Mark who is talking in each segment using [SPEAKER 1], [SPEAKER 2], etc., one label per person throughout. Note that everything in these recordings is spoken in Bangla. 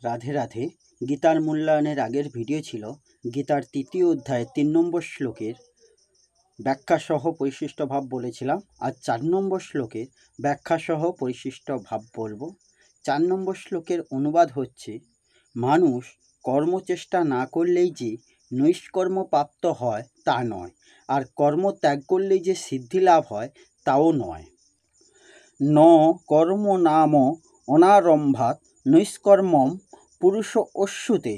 [SPEAKER 1] রাধে রাধে। গীতার মূল্যায়নের আগের ভিডিও ছিল গীতার ৩য় অধ্যায়ের ৩ নম্বর শ্লোকের ব্যাখ্যাসহ পরিশিষ্ট ভাব বলেছিলাম। আর ৪ নম্বর শ্লোকের ব্যাখ্যাসহ পরিশিষ্ট ভাব বলবো। ৪ নম্বর শ্লোকের অনুবাদ হচ্ছে, মানুষ কর্মচেষ্টা না করলেই যে নৈষ্কর্ম প্রাপ্ত হয় তা নয়, আর কর্ম ত্যাগ করলেই যে সিদ্ধি লাভ হয় তাও নয়। ন কর্ম নাম অনারম্ভাৎ নৈষ্কর্মম পুরুষ অশ্নুতে।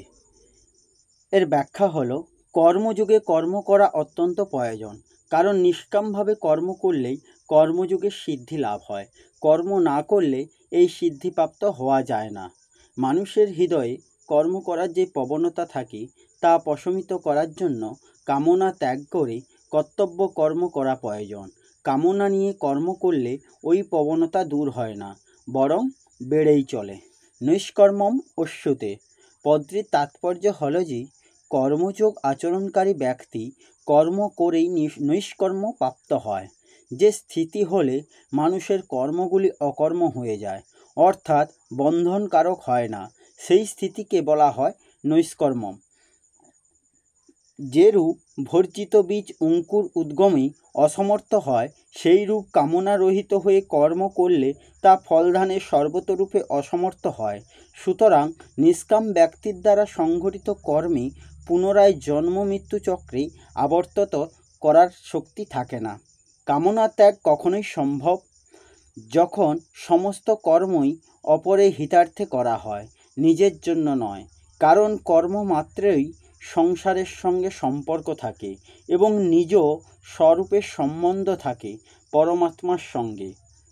[SPEAKER 1] এর ব্যাখ্যা হলো, কর্মযোগে কর্ম করা অত্যন্ত প্রয়োজন, কারণ নিষ্কামভাবে কর্ম করলেই কর্মযোগের সিদ্ধি লাভ হয়। কর্ম না করলে এই সিদ্ধিপ্রাপ্ত হওয়া যায় না। মানুষের হৃদয়ে কর্ম করার যে প্রবণতা থাকে তা প্রশমিত করার জন্য কামনা ত্যাগ করে কর্তব্য কর্ম করা প্রয়োজন। কামনা নিয়ে কর্ম করলে ওই প্রবণতা দূর হয় না, বরং বেড়েই চলে। নৈষ্কর্মম অশ্নুতে পদটির তাৎপর্য হলো যে, কর্মযোগ আচরণকারী ব্যক্তি কর্ম করেই নৈষ্কর্ম প্রাপ্ত হয়। যে স্থিতি হলে মানুষের কর্মগুলি অকর্ম হয়ে যায়, অর্থাৎ বন্ধনকারক হয় না, সেই স্থিতিকে বলা হয় নৈষ্কর্মম। যেরূপ ভর্জিত বীজ অঙ্কুর উদ্গমে অসমর্থ হয়, সেই রূপ কামনা রহিত হয়ে কর্ম করলে তা ফলদানে সর্বতরূপে অসমর্থ হয়। সুতরাং নিষ্কাম ব্যক্তির দ্বারা সংঘটিত কর্মে পুনরায় জন্ম মৃত্যু চক্রে আবর্তিত করার শক্তি থাকে না। কামনা ত্যাগ কখনোই সম্ভব যখন সমস্ত কর্মই অপরের হিতার্থে করা হয়, নিজের জন্য নয়। কারণ কর্ম মাত্রই সংসারের সঙ্গে সম্পর্ক থাকে এবং নিজ স্বরূপের সম্বন্ধ থাকে পরমাত্মার সঙ্গে।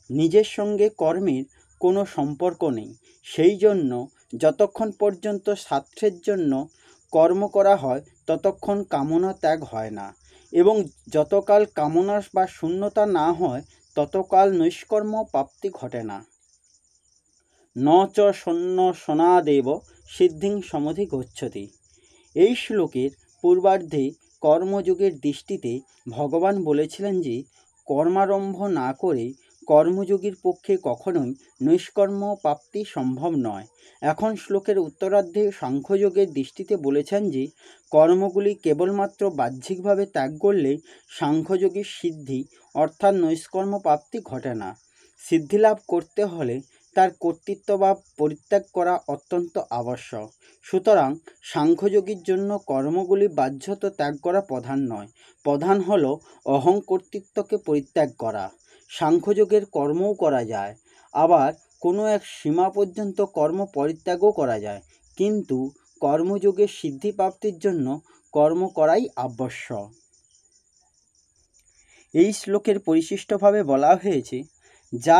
[SPEAKER 1] নিজের সঙ্গে কর্মের কোনো সম্পর্ক নেই। সেই জন্য যতক্ষণ পর্যন্ত স্বার্থের জন্য কর্ম করা হয় ততক্ষণ কামনা ত্যাগ হয় না, এবং যতকাল কামনা বা শূন্যতা না হয় ততকাল নৈষ্কর্ম প্রাপ্তি ঘটে না। ন চ শূন্য সনাদেব সিদ্ধিং সমধি গচ্ছতি। এই শ্লোকের পূর্বার্ধে কর্মযোগের দৃষ্টিতে ভগবান বলেছিলেন যে, কর্মারম্ভ না করে কর্মযোগীর পক্ষে কখনোই নৈষ্কর্ম প্রাপ্তি সম্ভব নয়। এখন শ্লোকের উত্তরার্ধে সাংখ্যযোগের দৃষ্টিতে বলেছেন যে, কর্মগুলি কেবলমাত্র বাহ্যিকভাবে ত্যাগ করলে সাংখ্যযোগীর সিদ্ধি অর্থাৎ নৈষ্কর্ম প্রাপ্তি ঘটে না। সিদ্ধিলাভ করতে হলে তার কর্তৃত্ব বা পরিত্যাগ করা অত্যন্ত আবশ্যক। সুতরাং সাংখ্যযোগীর জন্য কর্মগুলি বাহ্যত ত্যাগ করা প্রধান নয়, প্রধান হল অহং কর্তৃত্বকে পরিত্যাগ করা। সাংখ্যযোগের কর্মও করা যায়, আবার কোনো এক সীমা পর্যন্ত কর্ম পরিত্যাগও করা যায়, কিন্তু কর্মযোগের সিদ্ধি প্রাপ্তির জন্য কর্ম করাই আবশ্যক। এই শ্লোকের পরিশিষ্টভাবে বলা হয়েছে, যা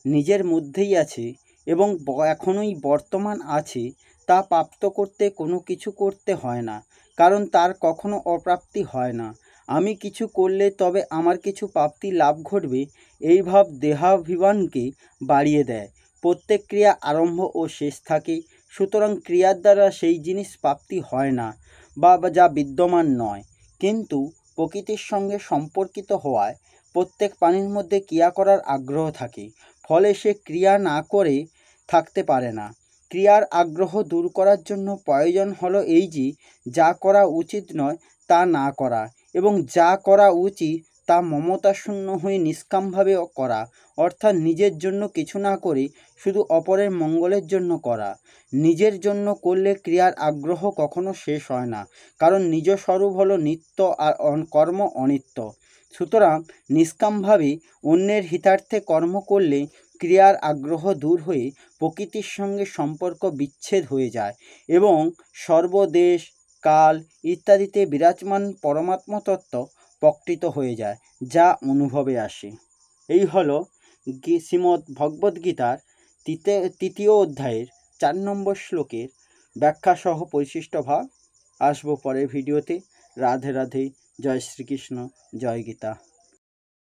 [SPEAKER 1] নিজের মধ্যেই আছে এবং এখনই বর্তমান আছে, তা প্রাপ্ত করতে কোনো কিছু করতে হয় না, কারণ তার কখনো অপ্রাপ্তি হয় না। আমি কিছু করলে তবে আমার কিছু প্রাপ্তি লাভ ঘটবে, এই ভাব দেহাভিমানকে বাড়িয়ে দেয়। প্রত্যেক ক্রিয়া আরম্ভ ও শেষ থাকে, সুতরাং ক্রিয়ার দ্বারা সেই জিনিস প্রাপ্তি হয় না বা যা বিদ্যমান নয়। কিন্তু প্রকৃতির সঙ্গে সম্পর্কিত হওয়ায় প্রত্যেক প্রাণীর মধ্যে ক্রিয়া করার আগ্রহ থাকে, ফলে সে ক্রিয়া না করে থাকতে পারে না। ক্রিয়ার আগ্রহ দূর করার জন্য প্রয়োজন হলো এই যে, যা করা উচিত নয় তা না করা, এবং যা করা উচিত তা মমতাশূন্য হয়ে নিষ্কামভাবে করা, অর্থাৎ নিজের জন্য কিছু না করে শুধু অপরের মঙ্গলের জন্য করা। নিজের জন্য করলে ক্রিয়ার আগ্রহ কখনো শেষ হয় না, কারণ নিজ স্বরূপ হলো নিত্য আর কর্ম অনিত্য। সুতরাং নিষ্কামভাবে অন্যের হিতার্থে কর্ম করলে ক্রিয়ার আগ্রহ দূর হয়ে প্রকৃতির সঙ্গে সম্পর্ক বিচ্ছেদ হয়ে যায় এবং সর্বদেশ কাল ইত্যাদিতে বিরাজমান পরমাত্ম তত্ত্ব প্রকটিত হয়ে যায়, যা অনুভবে আসে। এই হলো শ্রীমদ্ ভগবদ্গীতার 3য় অধ্যায়ের 4 নম্বর শ্লোকের ব্যাখ্যাসহ পরিশিষ্ট ভাব। আসবো পরের ভিডিওতে। রাধে রাধে। জয় শ্রীকৃষ্ণ। জয় গীতা।